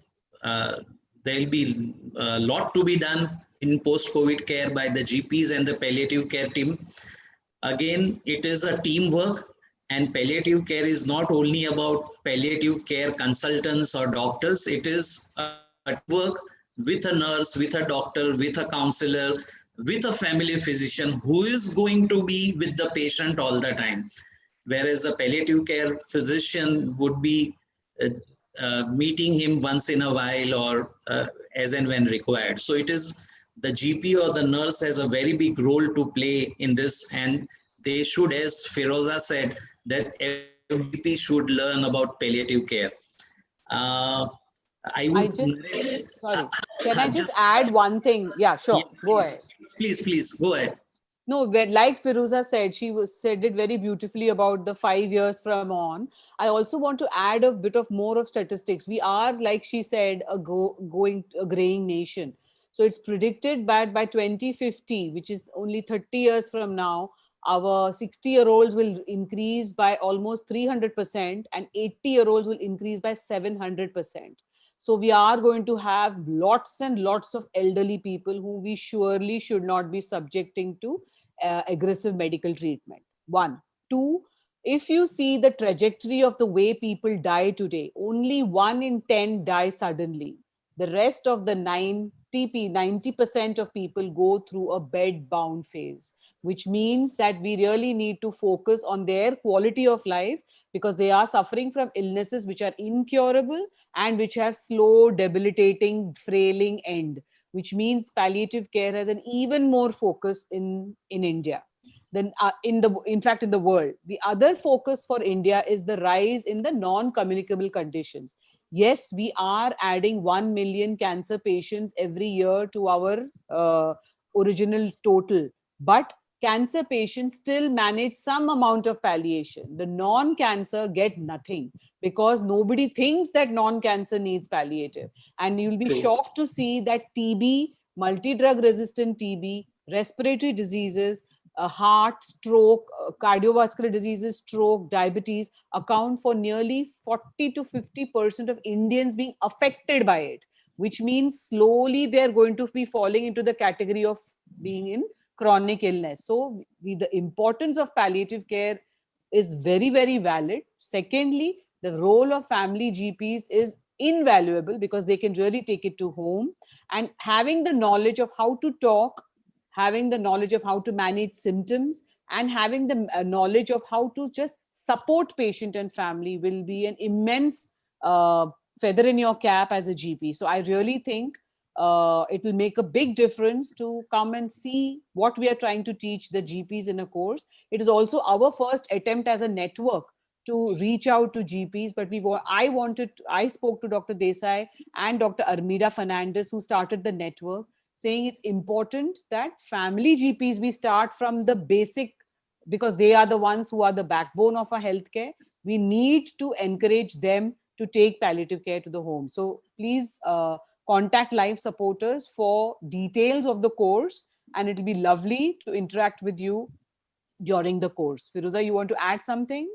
there will be a lot to be done in post-COVID care by the GPs and the palliative care team. Again, it is a teamwork, and palliative care is not only about palliative care consultants or doctors. It is a work with a nurse, with a doctor, with a counselor, with a family physician who is going to be with the patient all the time. Whereas a palliative care physician would be meeting him once in a while or as and when required. So it is the GP or the nurse has a very big role to play in this, and they should, as Firoza said, that every GP should learn about palliative care. Sorry, can I just add one thing? Yeah, sure. Yeah, go ahead. Please, go ahead. No, like Firoza said, said it very beautifully about the 5 years from on. I also want to add a bit of more of statistics. We are, like she said, a graying nation. So it's predicted that by 2050, which is only 30 years from now, our 60-year-olds will increase by almost 300% and 80-year-olds will increase by 700%. So we are going to have lots and lots of elderly people who we surely should not be subjecting to aggressive medical treatment. 1. 2, if you see the trajectory of the way people die today, only 1 in 10 die suddenly. The rest of the 9, 90% of people go through a bed-bound phase, which means that we really need to focus on their quality of life, because they are suffering from illnesses which are incurable and which have slow, debilitating, frailing end, which means palliative care has an even more focus in India than in fact in the world. The other focus for India is the rise in the non-communicable conditions. Yes, we are adding 1 million cancer patients every year to our original total, but cancer patients still manage some amount of palliation. The non-cancer get nothing, because nobody thinks that non-cancer needs palliative. And you'll be shocked to see that TB, multi-drug resistant TB, respiratory diseases, heart, stroke, cardiovascular diseases, stroke, diabetes account for nearly 40 to 50% of Indians being affected by it, which means slowly they're going to be falling into the category of being in chronic illness. So the importance of palliative care is very, very valid. Secondly, the role of family GPs is invaluable, because they can really take it to home, and having the knowledge of how to talk, having the knowledge of how to manage symptoms, and having the knowledge of how to just support patient and family will be an immense feather in your cap as a GP. So I really think it will make a big difference to come and see what we are trying to teach the GPs in a course. It is also our first attempt as a network to reach out to GPs, but I spoke to Dr. Desai and Dr. Armida Fernandez, who started the network, saying it's important that family GPs, we start from the basic, because they are the ones who are the backbone of our healthcare. We need to encourage them to take palliative care to the home. So please contact Life Supporters for details of the course, and it'll be lovely to interact with you during the course. Firuza, you want to add something?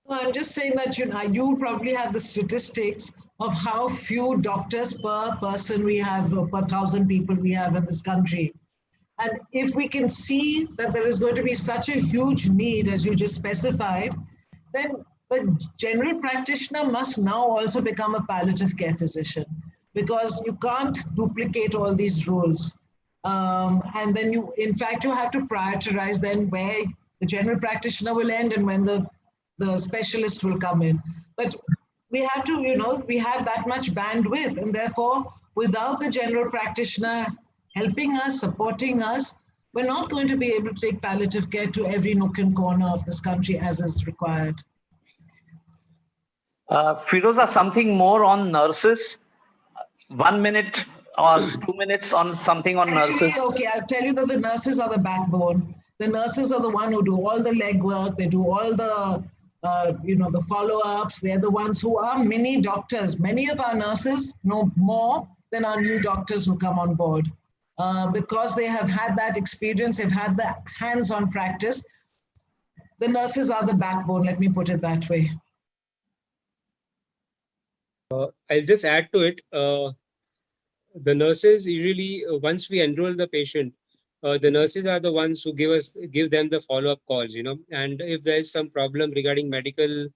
Well, I'm just saying that you probably have the statistics of how few doctors per person we have, per 1,000 people we have in this country. And if we can see that there is going to be such a huge need, as you just specified, then the general practitioner must now also become a palliative care physician, because you can't duplicate all these roles. And then in fact, you have to prioritize then where the general practitioner will end and when the specialist will come in. But we have to, we have that much bandwidth, and therefore, without the general practitioner helping us, supporting us, we're not going to be able to take palliative care to every nook and corner of this country as is required. Firoza, something more on nurses? 1 minute or 2 minutes on something on nurses? Okay, I'll tell you that the nurses are the backbone. The nurses are the one who do all the legwork. They do all the, the follow-ups. They're the ones who are mini doctors. Many of our nurses know more than our new doctors who come on board. Because they have had that experience, they've had the hands-on practice. The nurses are the backbone, let me put it that way. I'll just add to it. The nurses usually, once we enroll the patient, the nurses are the ones who give them the follow-up calls, and if there is some problem regarding medical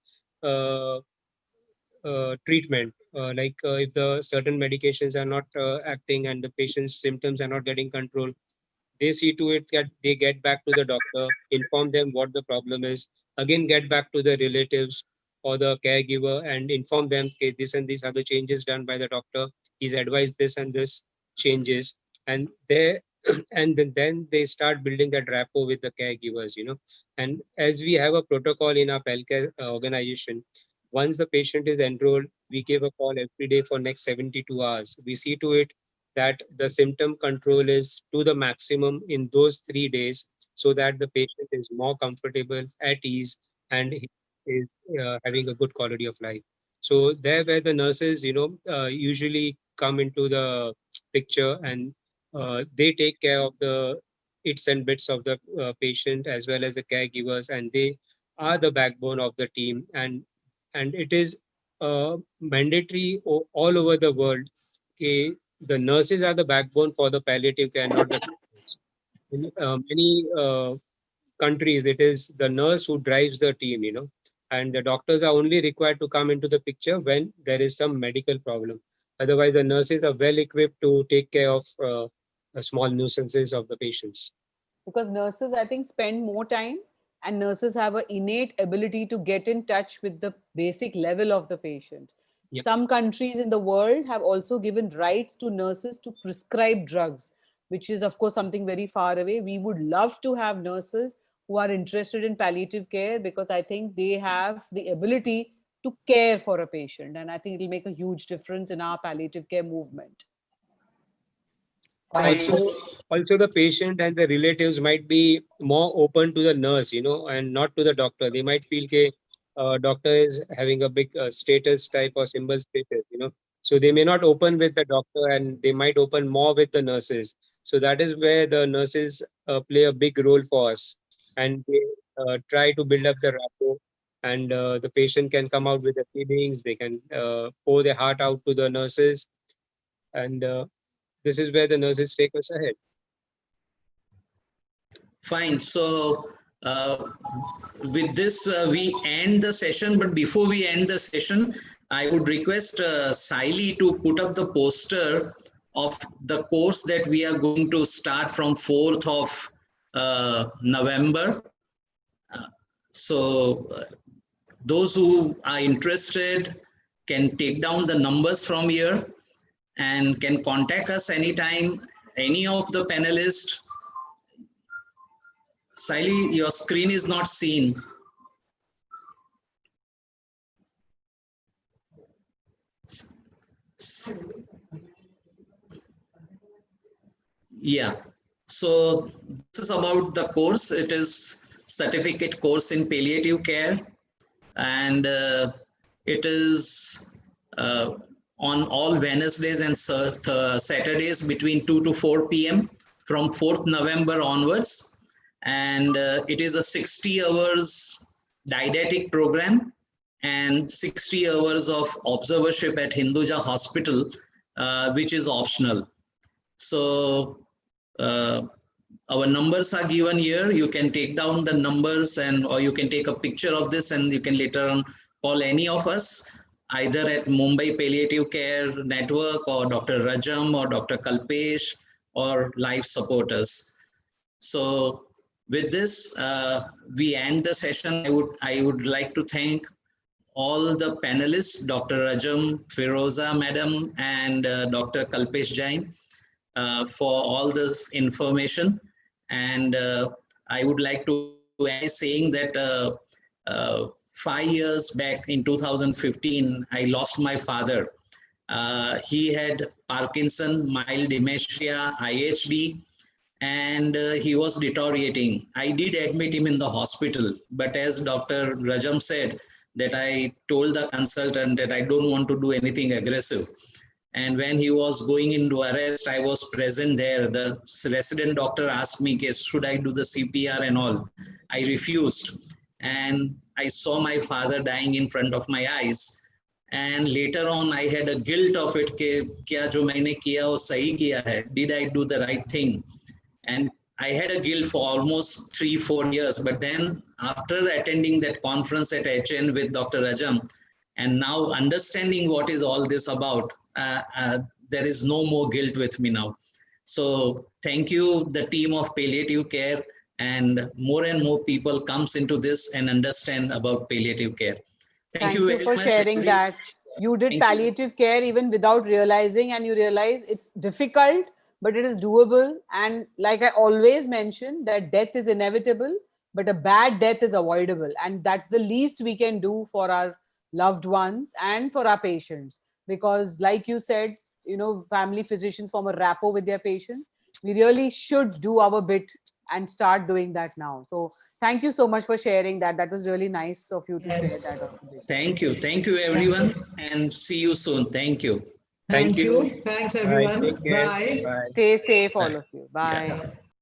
treatment, like if the certain medications are not acting and the patient's symptoms are not getting control, they see to it that they get back to the doctor, inform them what the problem is, again get back to the relatives or the caregiver and inform them, okay, this and these are the changes done by the doctor. He's advised this and this changes, and then they start building that rapport with the caregivers, And as we have a protocol in our healthcare organization, once the patient is enrolled, we give a call every day for next 72 hours. We see to it that the symptom control is to the maximum in those 3 days, so that the patient is more comfortable, at ease, and he is having a good quality of life. So there where the nurses, usually come into the picture, and they take care of the its and bits of the patient as well as the caregivers, and they are the backbone of the team. And it is mandatory all over the world. Okay, the nurses are the backbone for the palliative care, not the doctors. In many countries, it is the nurse who drives the team, and the doctors are only required to come into the picture when there is some medical problem. Otherwise, the nurses are well equipped to take care of small nuisances of the patients. Because nurses, I think, spend more time, and nurses have an innate ability to get in touch with the basic level of the patient. Yep. Some countries in the world have also given rights to nurses to prescribe drugs, which is, of course, something very far away. We would love to have nurses who are interested in palliative care, because I think they have the ability to care for a patient. And I think it'll make a huge difference in our palliative care movement. Also the patient and the relatives might be more open to the nurse, and not to the doctor. They might feel doctor is having a big status type or symbol status, so they may not open with the doctor, and they might open more with the nurses. So that is where the nurses play a big role for us, and they try to build up the rapport, and the patient can come out with the feelings. They can pour their heart out to the nurses, and this is where the nurses take us ahead. Fine. So with this, we end the session. But before we end the session, I would request Saili to put up the poster of the course that we are going to start from 4th of November. So those who are interested can take down the numbers from here and can contact us anytime, any of the panelists. Saili, your screen is not seen. Yeah, so this is about the course. It is certificate course in palliative care, and it is on all Wednesdays and Saturdays between 2 to 4 p.m. from 4th November onwards. And it is a 60 hours didactic program and 60 hours of observership at Hinduja Hospital, which is optional. So our numbers are given here. You can take down the numbers, or you can take a picture of this, and you can later on call any of us, either at Mumbai Palliative Care Network or Dr. Rajam or Dr. Kalpesh or life supporters. So with this, we end the session. I would like to thank all the panelists, Dr. Rajam, Firoza Madam, and Dr. Kalpesh Jain, for all this information. And I would like to end saying that 5 years back in 2015, I lost my father. He had Parkinson, mild dementia, IHD, and he was deteriorating. I did admit him in the hospital, but as Dr. Rajam said, that I told the consultant that I don't want to do anything aggressive. And when he was going into arrest, I was present there. The resident doctor asked me, should I do the CPR and all? I refused. And I saw my father dying in front of my eyes. And later on, I had a guilt of it. Kya jo maine kiya wo sahi kiya hai? Did I do the right thing? And I had a guilt for almost 3-4 years. But then after attending that conference at HN with Dr. Rajam, and now understanding what is all this about, there is no more guilt with me now. So thank you, the team of palliative care, and more people comes into this and understand about palliative care. Thank you very much for sharing that. You did palliative care even without realizing, and you realize it's difficult, but it is doable. And like I always mention, that death is inevitable, but a bad death is avoidable. And that's the least we can do for our loved ones and for our patients. Because like you said, family physicians form a rapport with their patients. We really should do our bit and start doing that now. So thank you so much for sharing that. That was really nice of you to share that. Thank you. Thank you, everyone. And see you soon. Thank you. Thank you. Thanks, everyone. Bye. Bye. Bye. Stay safe, all of you. Bye. Yes.